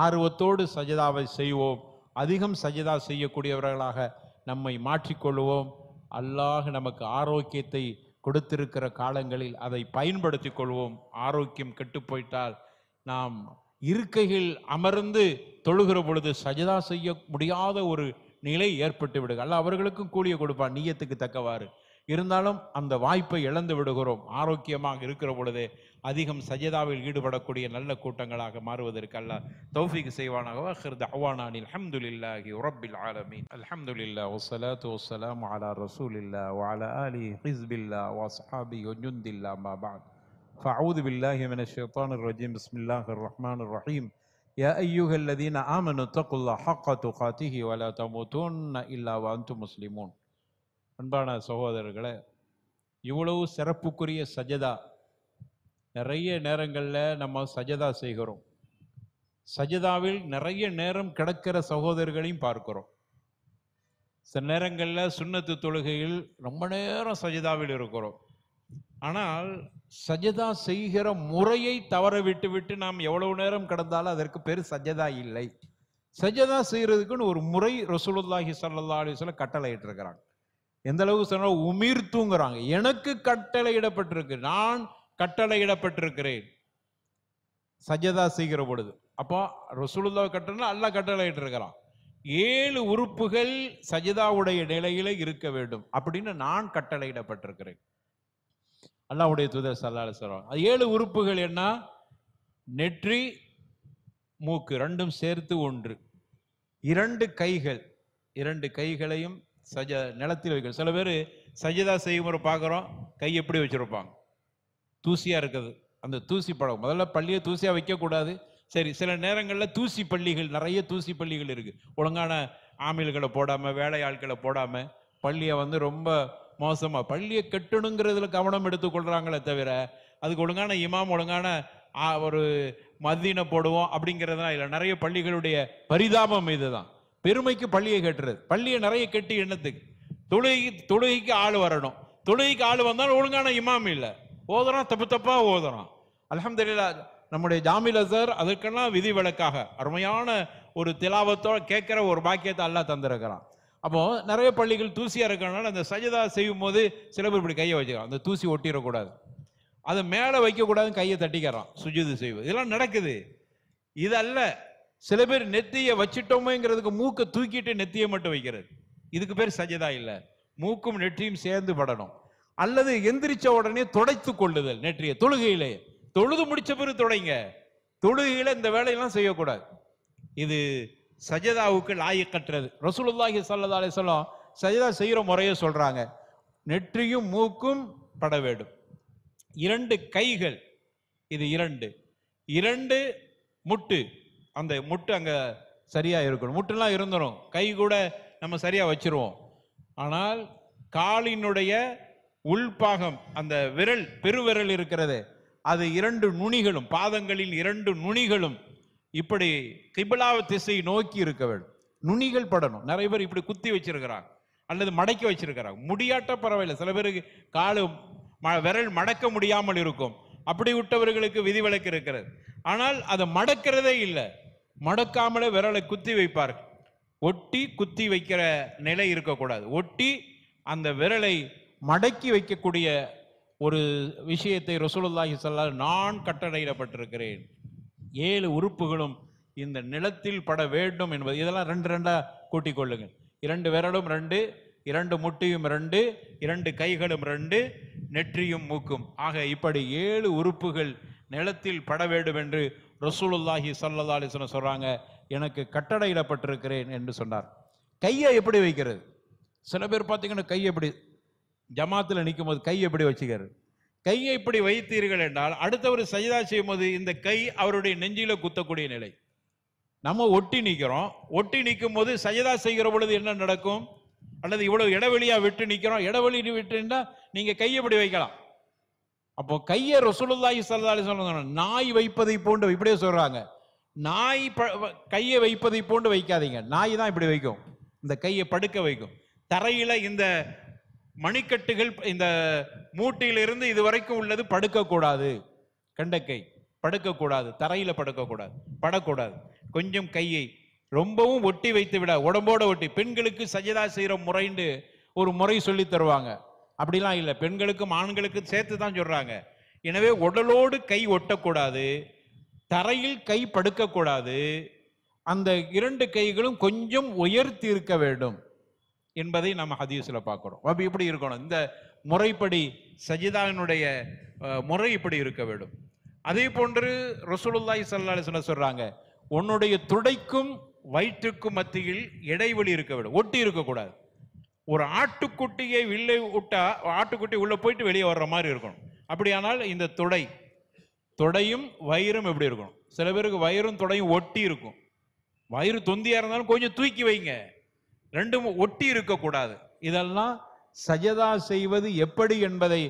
ஆர்வத்தோடு சஜதாவை செய்வோம், அதிகம் சஜதா செய்யக்கூடியவர்களாக நம்மை மாற்றிக்கொள்வோம். அல்லாஹ் நமக்கு ஆரோக்கியத்தை கொடுத்திருக்கிற காலங்களில் அதை பயன்படுத்தி கொள்வோம். ஆரோக்கியம் கெட்டு போயிட்டால் நாம் இருக்கையில் அமர்ந்து தொழுகிற பொழுது சஜதா செய்ய முடியாத ஒரு நிலை ஏற்பட்டு விடுக. அல்ல அவர்களுக்கும் கூலிய கொடுப்பான் நீயத்துக்கு தக்கவாறு. இருந்தாலும் அந்த வாய்ப்பை இழந்து விடுகிறோம். ஆரோக்கியமாக இருக்கிற பொழுதே அதிகம் சஜதாவில் ஈடுபடக்கூடிய நல்ல கூட்டங்களாக மாறுவதற்கு அல்லாஹ் தௌஃபீக் செய்வானாக. ஆகிர் தஅவானா அல்ஹம்துலில்லாஹி ரப்பில் ஆலமீன். அல்ஹம்துலில்லாஹ் வஸ்ஸலாத்து வஸ்ஸலாமு அலா ரசூலில்லாஹ் வ அலா ஆலிஹி ஹிஸ்பில்லாஹ் வ அஸ்ஹாபிஹி வ ஜுந்தில்லாஹ் மா பஅத். ஃபஅஊது பில்லாஹி மினஷ் ஷைத்தானிர் ரஜீம். பிஸ்மில்லாஹிர் ரஹ்மானிர் ரஹீம். யா அய்யுஹல்லதீன ஆமனு தக்குல்லாஹ ஹக்க துகாத்திஹி வ லா தமூதுன்ன இல்லா வ அன்தும் முஸ்லிமூன். அன்பான சகோதரர்களே, இவ்வளவு சிறப்புக்குரிய சஜதா, நிறைய நேரங்களில் நம்ம சஜதா செய்கிறோம். சஜதாவில் நிறைய நேரம் கிடக்கிற சகோதரர்களையும் பார்க்கிறோம். சில நேரங்களில் சுன்னத்து தொழுகையில் ரொம்ப நேரம் சஜதாவில் இருக்கிறோம். ஆனால் சஜதா செய்கிற முறையை தவற விட்டு நாம் எவ்வளவு நேரம் கிடந்தாலும் அதற்கு பேர் சஜதா இல்லை. சஜதா செய்யறதுக்குன்னு ஒரு முறை ரசூலுல்லாஹி ஸல்லல்லாஹு அலைஹி வஸல்லம் கட்டளையிட்டு இருக்கிறாங்க. எந்த அளவுக்கு சொன்னா உமிர்த்துங்கிறாங்க. எனக்கு கட்டளையிடப்பட்டிருக்கு, நான் கட்டளையிடப்பட்டிருக்கிறேன் சஜதா செய்கிற பொழுது. அப்போ ரசூலுல்லாஹ் கட்டளை அல்லாஹ் கட்டளையிட்டு இருக்கிறான். 7 உறுப்புகள் சஜதாவுடைய நிலையில இருக்க வேண்டும் அப்படின்னு நான் கட்டளையிடப்பட்டிருக்கிறேன். அல்லாஹ்வுடைய தூதர் ஸல்லல்லாஹு அலைஹி வஸல்லம். 7 உறுப்புகள் என்ன? நெற்றி, மூக்கு ரெண்டும் சேர்த்து ஒன்று. 2 கைகள், 2 கைகளையும் நிலத்தில் வைக்கணும். சில பேர் சஜதா செய்யும் முறை பார்க்குறோம், கை எப்படி வச்சிருப்பாங்க, தூசியா இருக்குது. அந்த தூசி பழம் முதல்ல பள்ளியை தூசியா வைக்கக்கூடாது. சரி, சில நேரங்களில் தூசி பள்ளிகள், நிறைய தூசி பள்ளிகள் இருக்கு. ஒழுங்கான ஆமில்களை போடாம, வேலையாட்களை போடாம பள்ளியை ரொம்ப மோசமா பள்ளியை கட்டணுங்கிறதுல கவனம் எடுத்துக்கொள்றாங்களே தவிர அதுக்கு ஒழுங்கான இமாம், ஒழுங்கான ஒரு மதீனை போடுவோம் அப்படிங்கிறதுலாம் இல்லை. நிறைய பள்ளிகளுடைய பரிதாபம் இதுதான். பெருமைக்கு பள்ளியை கட்டுறது. பள்ளியை நிறைய கட்டி எண்ணத்துக்கு தொழுகைக்கு ஆள் வரணும். தொழுகைக்கு ஆள் வந்தாலும் ஒழுங்கான இமாம் இல்லை, ஓதுறான், தப்பா ஓதுறான். அல்ஹம்துலில்லாஹ் நம்முடைய ஜாமில் அஸர் அதற்கெல்லாம் விதி விலக்காக அருமையான ஒரு திலாவத்தோட கேட்கிற ஒரு பாக்கியத்தை அல்லாஹ் தந்திருக்கிறான். அப்போ நிறைய பள்ளிகள் தூசியா இருக்கிறனால அந்த சஜதா செய்யும் போது சில பேர் இப்படி கையை வச்சுக்கலாம், அந்த தூசி ஒட்டிடக்கூடாது, அதை மேலே வைக்கக்கூடாதுன்னு கையை தட்டிக்கிறான் சுஜூது செய்வது. இதெல்லாம் நடக்குது. இது அல்ல, சில பேர் நெத்தியை வச்சிட்டோமேங்கிறதுக்கு மூக்கை தூக்கிட்டு நெத்தியை மட்டும் வைக்கிறது. இதுக்கு பேர் சஜதா இல்லை. மூக்கும் நெற்றியும் சேர்ந்து படணும். அல்லது எந்திரிச்ச உடனே துடைத்து கொள்ளுதல் நெற்றியை தொழுகையிலே. தொழுது முடிச்ச பிறகு தொடைங்க. தொழுகையில இந்த வேலையெல்லாம் செய்யக்கூடாது. இது சஜதாவுக்கு லாயக்கற்றது. ரசூலுல்லாஹி ஸல்லல்லாஹு அலைஹி வஸல்லம் சஜதா செய்யற முறையை சொல்றாங்க. நெற்றியும் மூக்கும் பட வேண்டும். 2 கைகள், இது 2 முட்டு, அந்த முட்டு அங்க சரியா இருக்கணும். முட்டுலாம் இருந்துடும், கை கூட நம்ம சரியா வச்சிருவோம். ஆனால் காலினுடைய உள்பாகம், அந்த விரல், பெருவிரல் இருக்கிறது, அது 2 நுனிகளும், பாதங்களில் 2 நுனிகளும் இப்படி கிபிலா திசை நோக்கி இருக்க வேண்டும். நுனிகள் படணும். நிறைய பேர் இப்படி குத்தி வச்சிருக்கிறாங்க அல்லது மடக்கி வச்சிருக்கிறாங்க. முடியாட்ட பரவாயில்லை, சில பேருக்கு காலு விரல் மடக்க முடியாமல் இருக்கும். அப்படி விட்டவர்களுக்கு விதிவிலக்கு இருக்கிறது. ஆனால் அதை மடக்கிறதே இல்லை, மடக்காமலே விரலை குத்தி வைப்பார்கள். ஒட்டி குத்தி வைக்கிற நிலை இருக்கக்கூடாது. ஒட்டி அந்த விரலை மடக்கி வைக்கக்கூடிய ஒரு விஷயத்தை ரசூலுல்லாஹி ஸல்லல்லாஹு அலைஹி வஸல்லம் நான் கட்டளையிடப்பட்டிருக்கிறேன். 7 உறுப்புகளும் இந்த நிலத்தில் பட வேண்டும் என்பது. இதெல்லாம் 2 கூட்டிக் கொள்ளுங்கள். 2 விரலும் 2, 2 முட்டியும் 2, 2 கைகளும் 2, நெற்றியும் மூக்கும். ஆக இப்படி 7 உறுப்புகள் நிலத்தில் பட வேண்டும் என்று ரசூலுல்லாஹி ஸல்லல்லாஹு அலைஹி வஸல்லம் சொல்றாங்க. எனக்கு கட்டளையிடப்பட்டிருக்கிறேன் என்று சொன்னார். கையை எப்படி வைக்கிறது? சில பேர் பார்த்தீங்கன்னா கையை எப்படி ஜமாத்தில் நிற்கும் போது கை எப்படி வச்சுக்கிறது? கையை இப்படி வைத்தீர்கள் என்றால் அடுத்தவர் சஜதா செய்யும் போது இந்த கை அவருடைய நெஞ்சில குத்தக்கூடிய நிலை. நம்ம ஒட்டி நிற்கிறோம். ஒட்டி நிற்கும் போது சஜதா செய்கிற பொழுது என்ன நடக்கும்? அல்லது இவ்வளவு இடைவெளியா விட்டு நிற்கிறோம், இடைவெளி விட்டுன்னா நீங்க கையை இப்படி வைக்கலாம். அப்போ கையை ரசூலுல்லாஹி ஸல்லல்லாஹு அலைஹி வஸல்லம் நாய் வைப்பதை போன்று இப்படியே சொல்றாங்க. நாய் கையை வைப்பதை போன்று வைக்காதீங்க. நாய் தான் இப்படி வைக்கும், இந்த கையை படுக்க வைக்கும். தரையில இந்த மணிக்கட்டுகள் இந்த மூட்டிலிருந்து இதுவரைக்கும் உள்ளது படுக்கக்கூடாது. கண்டக்கை படுக்கக்கூடாது, தரையில படுக்கக்கூடாது, படக்கூடாது. கொஞ்சம் கையை ரொம்பவும் ஒட்டி வைத்து விட, உடம்போட ஒட்டி. பெண்களுக்கு சஜதா செய்யற முறைன்னு ஒரு முறை சொல்லி தருவாங்க. அப்படிலாம் இல்லை, பெண்களுக்கும் ஆண்களுக்கும் சேர்த்து தான் சொல்றாங்க. எனவே உடலோடு கை ஒட்டக்கூடாது, தரையில் கை படுக்கக்கூடாது, அந்த இரண்டு கைகளும் கொஞ்சம் உயர்த்தி இருக்க வேண்டும் என்பதை நம்ம ஹதீஸ்ல பார்க்கிறோம். அப்ப இப்படி இருக்கணும், இந்த முறைப்படி சஜிதாவினுடைய முறை இப்படி இருக்க வேண்டும். அதே போன்று ரசூலுல்லாஹி ஸல்லல்லாஹு அலைஹி வஸல்லம் சொல்றாங்க, உன்னுடைய துடைக்கும் வயிற்றுக்கும் மத்தியில் இடைவெளி இருக்க வேண்டும், ஒட்டி இருக்கக்கூடாது. ஒரு ஆட்டுக்குட்டியை வில்லை விட்டா ஆட்டுக்குட்டி உள்ள போயிட்டு வெளியே வர்ற மாதிரி இருக்கணும். அப்படியானால் இந்த தொடையும் வயிறும் எப்படி இருக்கணும்? சில பேருக்கு வயிறும் தொடையும் ஒட்டி இருக்கும். வயிறு தொந்தியா இருந்தாலும் கொஞ்சம் தூக்கி வைங்க, ரெண்டும் ஒட்டி இருக்கக்கூடாது. இதெல்லாம் சஜதா செய்வது எப்படி என்பதை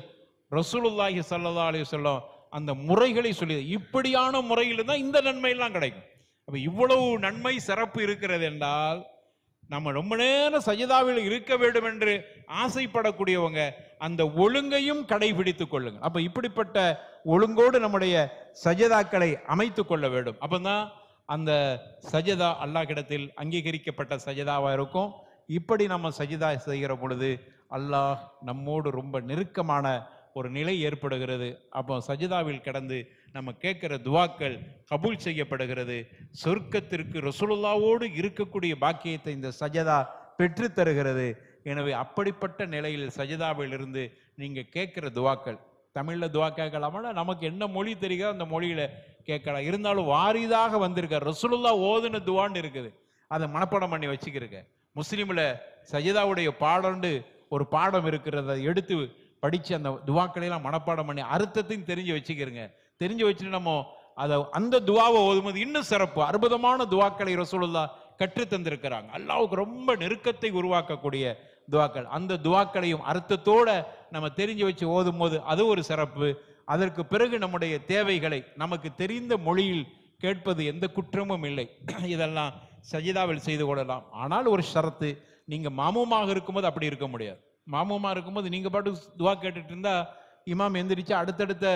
ரசூலுல்லாஹி ஸல்லல்லாஹு அலைஹி வஸல்லம் அந்த முறைகளை சொல்லி, இப்படியான முறையில் தான் இந்த நன்மை எல்லாம் கிடைக்கும். அப்ப இவ்வளவு நன்மை சிறப்பு இருக்கிறது என்றால், நம்ம ரொம்ப நேரம் சஜிதாவில் இருக்க வேண்டும் என்று ஆசைப்படக்கூடியவங்க அந்த ஒழுங்கையும் கடைபிடித்துக் கொள்ளுங்க. அப்ப இப்படிப்பட்ட ஒழுங்கோடு நம்முடைய சஜதாக்களை அமைத்துக் கொள்ள வேண்டும். அப்பதான் அந்த சஜதா அல்லாஹ்விடத்தில் அங்கீகரிக்கப்பட்ட சஜதாவா இருக்கும். இப்படி நம்ம சஜிதா செய்கிற பொழுது அல்லாஹ் நம்மோடு ரொம்ப நெருக்கமான ஒரு நிலை ஏற்படுகிறது. அப்போ சஜிதாவில் கிடந்து நம்ம கேட்கிற துவாக்கள் கபூல் செய்யப்படுகிறது. சொர்க்கத்திற்கு ரசூலுல்லாவோடு இருக்கக்கூடிய பாக்கியத்தை இந்த சஜதா பெற்று தருகிறது. எனவே அப்படிப்பட்ட நிலையில் சஜிதாவில் இருந்து நீங்க கேட்கிற துவாக்கள், தமிழ்ல துவா கேட்கலாமா, நமக்கு என்ன மொழி தெரியுதோ அந்த மொழியில கேட்கலாம். இருந்தாலும் வாரிதாக வந்திருக்க ரசூலுல்லா ஓதுன துவான்னு இருக்குது, அதை மனப்பாடம் பண்ணி வச்சுக்கிறங்க. முஸ்லீம்ல சஜிதாவுடைய பாடம்னு ஒரு பாடம் இருக்கிறத எடுத்து படிச்சு அந்த துவாக்களை எல்லாம் மனப்பாடம் பண்ணி அர்த்தத்தையும் தெரிஞ்சு வச்சுக்கிறங்க. தெரிஞ்சு வச்சுட்டு நம்ம அதை அந்த துவாவை ஓதும்போது இன்னும் சிறப்பு. அற்புதமான துவாக்களை ரசூலுல்லா கற்று தந்திருக்கிறாங்க. அல்லாஹ்வுக்கு ரொம்ப நெருக்கத்தை உருவாக்கக்கூடிய துவாக்கள். அந்த துவாக்களையும் அர்த்தத்தோட நம்ம தெரிஞ்சு வச்சு ஓதும் போது அது ஒரு சிறப்பு. அதற்கு பிறகு நம்முடைய தேவைகளை நமக்கு தெரிந்த மொழியில் கேட்பது எந்த குற்றமும் இல்லை. இதெல்லாம் சஜிதாவில் செய்து கொள்ளலாம். ஆனால் ஒரு ஷரத்து, நீங்க மாமூமாக இருக்கும்போது அப்படி இருக்க முடியாது. மாமூமா இருக்கும்போது நீங்க பாட்டு துவா கேட்டுட்டு இருந்தா இமாம் எந்திரிச்சு அடுத்தடுத்த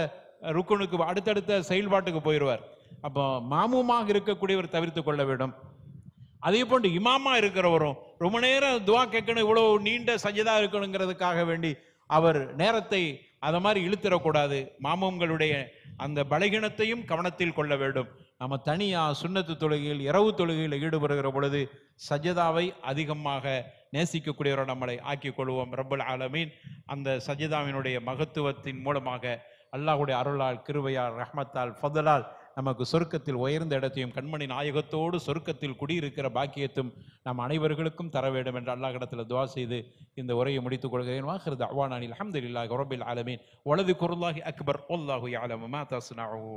ருக்குனுக்கு அடுத்தடுத்த செயல்பாட்டுக்கு போயிடுவார். அப்போ மாமூமாக இருக்கக்கூடியவர் தவிர்த்து கொள்ள வேண்டும். அதே போன்று இமாமா இருக்கிறவரும் ரொம்ப நேரம் துவா கேட்கணும், இவ்வளவு நீண்ட சஜிதா இருக்கணுங்கிறதுக்காக வேண்டி அவர் நேரத்தை அதை மாதிரி இழுத்திடக்கூடாது. மாமூம்களுடைய அந்த பலகீனத்தையும் கவனத்தில் கொள்ள வேண்டும். நம்ம தனியா சுன்னத்து தொழுகையில் இரவு தொழுகையில் ஈடுபடுகிற பொழுது சஜிதாவை அதிகமாக நேசிக்கக்கூடியவரை நம்மளை ஆக்கிக் கொள்வோம். ரப்பல் ஆலமீன் அந்த சஜிதாவினுடைய மகத்துவத்தின் மூலமாக அல்லாஹ்வுடைய அருளால், கிருபையால், ரஹ்மத்தால், ஃபதலால் நமக்கு சொர்க்கத்தில் உயர்ந்த இடத்தையும் கண்மணி நாயகத்தோடு சொர்க்கத்தில் குடியிருக்கிற பாக்கியத்தும் நம் அனைவர்களுக்கும் தர வேண்டும் என்று அல்லாஹ்விடத்தில் துஆ செய்து இந்த உரையை முடித்துக் கொள்கிறேன். வாஹிரு தஅவானா அல்ஹம்துலில்லாஹி ரப்பில் ஆலமீன். வலது குருல்லாஹி அக்பர். வல்லாஹு யஅலமு மா தஸ்னஊன்.